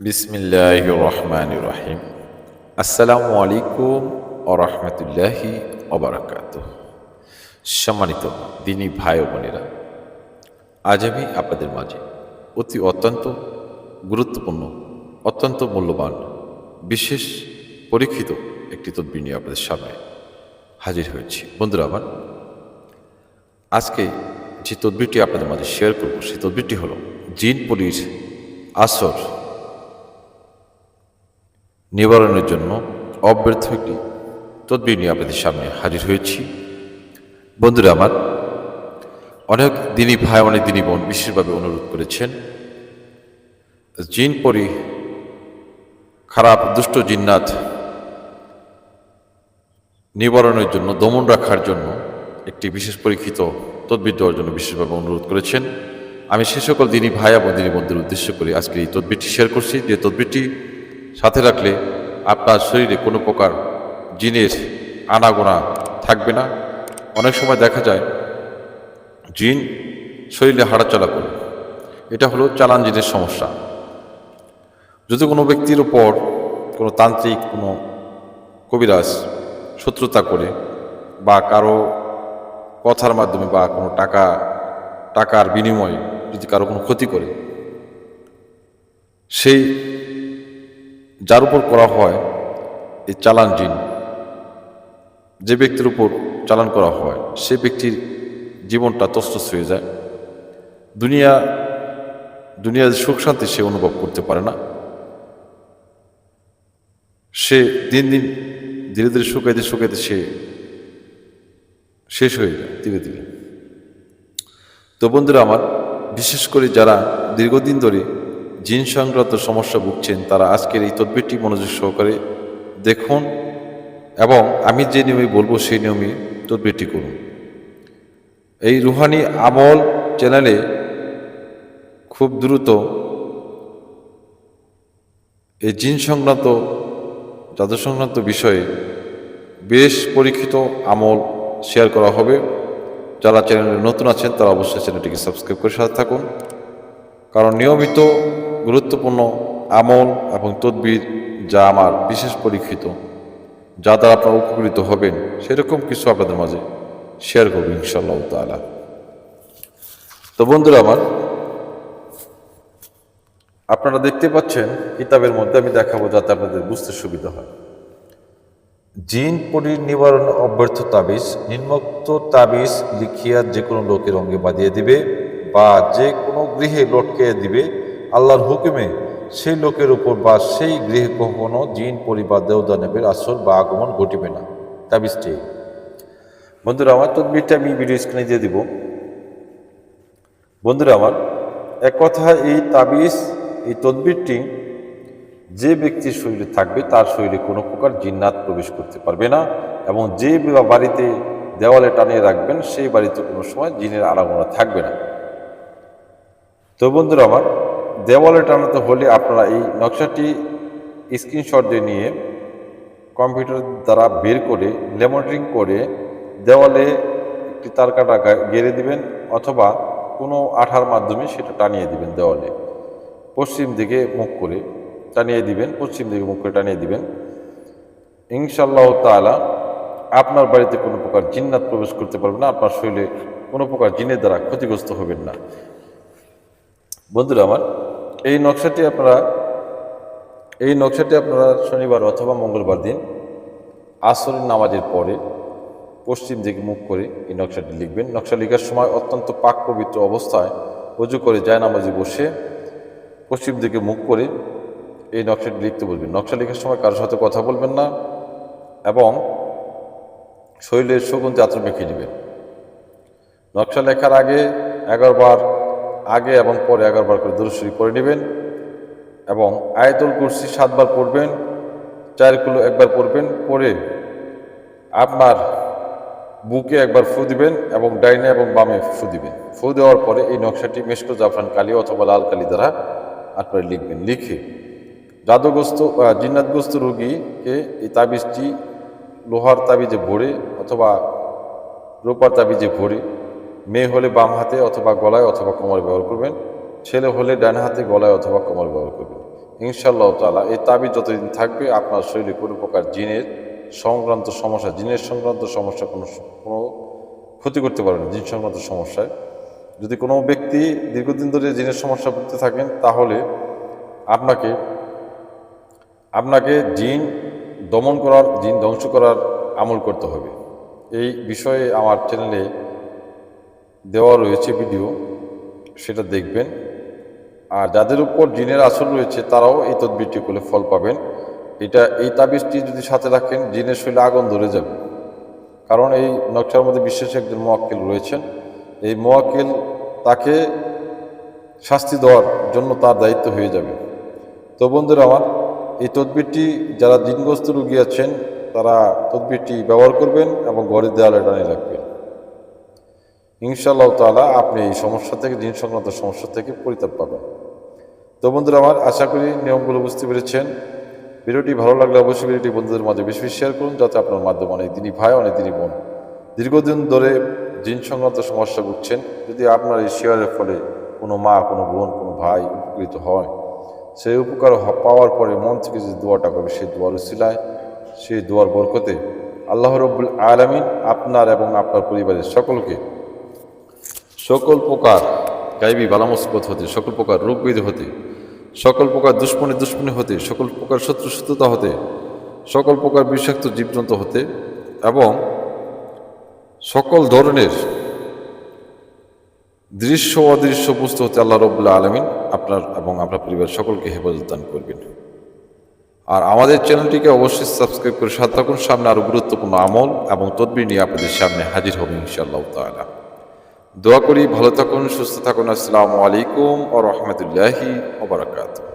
বিসমিল্লাহির রহমানির রহিম। আসসালামু আলাইকুম ওয়া রাহমাতুল্লাহি ওয়া বারাকাতুহু। সম্মানিত দিনী ভাই ও বোনেরা, আজ আমি আপনাদের মাঝে অত্যন্ত গুরুত্বপূর্ণ, অত্যন্ত মূল্যবান, বিশেষ পরীক্ষিত একটি তদবির নিয়ে আপনাদের সামনে হাজির হয়েছি। বন্ধুরা আমার, আজকে যে তদবিরটি আপনাদের মাঝে শেয়ার করব, সেই তদবিরটি হলো জিন পরির আসর নিবারণের জন্য অব্যর্থ একটি তদবির নিয়ে আপনাদের সামনে হাজির হয়েছি। বন্ধুরা আমার, অনেক দিনী ভাই, অনেক দিনী বোন বিশেষভাবে অনুরোধ করেছেন জিন পরি, খারাপ দুষ্ট জিন্নাত নিবারণের জন্য, দমন রাখার জন্য একটি বিশেষ পরীক্ষিত তদবির দেওয়ার জন্য বিশেষভাবে অনুরোধ করেছেন। আমি সে সকল দিনী ভাই এবং দিনী বোনদের উদ্দেশ্য করে আজকে এই তদবিরটি শেয়ার করছি, যে তদবিরটি সাথে রাখলে আপনার শরীরে কোনো প্রকার জিনের আনাগোনা থাকবে না। অনেক সময় দেখা যায় জিন শরীরে হাঁটাচলা করে, এটা হলো চালান জিনের সমস্যা। যদি কোনো ব্যক্তির উপর কোনো তান্ত্রিক, কোনো কবিরাজ শত্রুতা করে, বা কারো কথার মাধ্যমে বা কোনো টাকার বিনিময়ে যদি কারো কোনো ক্ষতি করে, সেই যার উপর করা হয় এই চালান জিন, যে ব্যক্তির উপর চালান করা হয় সে ব্যক্তির জীবনটা তছনছ হয়ে যায়। দুনিয়ার সুখ শান্তি সে অনুভব করতে পারে না। সে দিন দিন ধীরে ধীরে শুকাইতে শুকাইতে সে শেষ হয়ে যায় ধীরে ধীরে। তো বন্ধুরা আমার, বিশেষ করে যারা দীর্ঘদিন ধরে জিন সংক্রান্ত সমস্যা ভুগছেন, তারা আজকের এই তদবিরটি মনোযোগ সহকারে দেখুন এবং আমি যে নিয়মে বলবো সেই নিয়মে তদবিরটি করুন। এই রুহানি আমল চ্যানেলে খুব দ্রুত এই জিন সংক্রান্ত, জাদু সংক্রান্ত বিষয়ে বেশ পরীক্ষিত আমল শেয়ার করা হবে। যারা চ্যানেলে নতুন আছেন তারা অবশ্যই চ্যানেলটিকে সাবস্ক্রাইব করে সাথে থাকুন, কারণ নিয়মিত গুরুত্বপূর্ণ আমল এবং তদবির যা আমার বিশেষ পরীক্ষিত, যা দ্বারা আপনারা উপকৃত হবেন, সেরকম কিছু আপনাদের মাঝে শেয়ার করব ইনশাআল্লাহ তাআলা। তো বন্ধুরা আমার, আপনারা দেখতে পাচ্ছেন কিতাবের মধ্যে আমি দেখাবো যাতে আপনাদের বুঝতে সুবিধা হয়। জিন পরির নিবারণ অব্যর্থ তাবিজ, নিম্নোক্ত তাবিজ লিখিয়া যে কোনো লোকের অঙ্গে বাঁধিয়ে দিবে বা যে কোনো গৃহে লটকে দিবে, আল্লাহর হুকুমে সেই লোকের উপর বা সেই গৃহে কখনো জিন পরি বা দেওদানবের আসর বা আগমন ঘটিবে না। তাবিজটি বন্ধুরা আমার, তদবিরটা আমি ভিডিও স্ক্রিনে দিয়ে দিব। বন্ধুরা আমার, এক কথা, এই তাবিজ, এই তদবিরটি যে ব্যক্তির শরীরে থাকবে তার শরীরে কোনো প্রকার জিন্নাত প্রবেশ করতে পারবে না, এবং যে বাড়িতে দেওয়ালে টানিয়ে রাখবেন সেই বাড়িতে কোনো সময় জিনের আনাগোনা থাকবে না। তো বন্ধুরা আমার, দেওয়ালে টানাতে হলে আপনারা এই নকশাটি স্ক্রিনশট দিয়ে নিয়ে কম্পিউটার দ্বারা বের করে লেমন্ড্রিং করে দেওয়ালে একটি তার কাটা গেড়ে দিবেন, অথবা কোনো আঠার মাধ্যমে সেটা টানিয়ে দিবেন দেওয়ালে, পশ্চিম দিকে মুখ করে টানিয়ে দিবেন, পশ্চিম দিকে মুখ করে টানিয়ে দিবেন। ইনশাআল্লাহ তাআলা আপনার বাড়িতে কোনো প্রকার জিন্নাত প্রবেশ করতে পারবে না, আপনার শরীরে কোনো প্রকার জিনের দ্বারা ক্ষতিগ্রস্ত হবেন না। বন্ধুরা আমার, এই নকশাটি আপনারা শনিবার অথবা মঙ্গলবার দিন আসরের নামাজের পরে পশ্চিম দিকে মুখ করে এই নকশাটি লিখবেন। নকশা লেখার সময় অত্যন্ত পাক পবিত্র অবস্থায় ওযু করে জায়নামাজে বসে পশ্চিম দিকে মুখ করে এই নকশাটি লিখতে বলবেন। নকশা লেখার সময় কারোর সাথে কথা বলবেন না, এবং শরীরের সুগন্ধি আত্র মেখে নেবেন। নকশা লেখার আগে 11 বার, আগে এবং পরে 11 বার করে দরুদ শরীফ পড়ে নেবেন, এবং আয়াতুল কুরসি 7 বার পড়বেন, 4 কুলো একবার পড়বেন, পড়ে আপনার বুকে একবার ফু দিবেন এবং ডাইনে এবং বামে ফু দিবেন। ফু দেওয়ার পরে এই নকশাটি মেশকো জাফরান কালি অথবা লাল কালি দ্বারা আপনারা লিখবেন। লিখে জাদুগ্রস্ত জিন্নাতগ্রস্ত রোগীকে এই তাবিজটি লোহার তাবিজে ভরে অথবা রূপার তাবিজে ভরে, মেয়ে হলে বাম হাতে অথবা গলায় অথবা কোমরে ব্যবহার করবেন, ছেলে হলে ডান হাতে, গলায় অথবা কোমরে ব্যবহার করবেন। ইনশাআল্লাহ তাআলা এই তাবিজ যতদিন থাকবে আপনার শরীরে কোনো প্রকার জিনের সংক্রান্ত সমস্যা কোনো ক্ষতি করতে পারবে না। জিন সংক্রান্ত সমস্যায় যদি কোনো ব্যক্তি দীর্ঘদিন ধরে জিনের সমস্যা ভুগতে থাকেন, তাহলে আপনাকে জিন দমন করার, জিন ধ্বংস করার আমল করতে হবে। এই বিষয়ে আমার চ্যানেলে দেওয়া রয়েছে ভিডিও, সেটা দেখবেন। আর যাদের উপর জিনের আসর রয়েছে তারাও এই তদবিরটি করলে ফল পাবেন। এই তাবিজটি যদি সাথে রাখেন, জিনের শরীরে আগুন ধরে যাবে। কারণ এই নকশার মধ্যে বিশেষ একজন মুওয়াক্কিল রয়েছেন। এই মুওয়াক্কিল তাকে শাস্তি দেওয়ার জন্য তার দায়িত্ব হয়ে যাবে। তো বন্ধুরা আমার, এই তদবিরটি যারা জিনগ্রস্ত রোগী আছেন তারা তদবিরটি ব্যবহার করবেন এবং ঘরের দেওয়ালে টানিয়ে রাখবেন। ইনশাআল্লাহ তাআলা আপনি এই সমস্যা থেকে, জিন সংক্রান্ত সমস্যা থেকে পরিত্রাণ পাবেন। তো বন্ধুরা আমার, আশা করি নিয়মগুলো বুঝতে পেরেছেন। ভিডিওটি ভালো লাগলে অবশ্যই ভিডিওটি বন্ধুদের মাঝে বেশি শেয়ার করুন, যাতে আপনার মাধ্যমে অনেক দিনই ভাই, অনেক দিনই বোন দীর্ঘদিন ধরে জিন সংক্রান্ত সমস্যা ভুগছেন, যদি আপনার এই শেয়ারের ফলে কোনো মা, কোনো বোন, কোনো ভাই উপকৃত হয়, সেই উপকার পাওয়ার পরে মন থেকে যে দোয়াটা করবে, সেই দোয়ার উসিলায়, সেই দোয়ার বরকতে আল্লাহ রাব্বুল আলামিন আপনার এবং আপনার পরিবারের সকলকে সকল প্রকার গায়বী বালা মুসিবত হতে, সকল প্রকার রোগ ব্যাধি হতে, সকল প্রকার দুশ্মনী হতে, সকল প্রকার শত্রুতা হতে, সকল প্রকার বিষাক্ত জীবজন্তু হতে এবং সকল ধরনের দৃশ্য অদৃশ্য বস্তু হতে আল্লাহ রাব্বুল আলামিন আপনার এবং আপনার পরিবার সকলকে হেফাজত দান করবেন। আর আমাদের চ্যানেলটিকে অবশ্যই সাবস্ক্রাইব করে সাথে থাকুন। সামনে আরও গুরুত্বপূর্ণ আমল এবং তদবির নিয়ে আপনাদের সামনে হাজির হবে ইনশাআল্লাহ তাআলা। দোয়া করি ভালো থাকুন, সুস্থ থাকুন। আসসালামু আলাইকুম ওয়া রাহমাতুল্লাহি ওয়া বারাকাতুহু।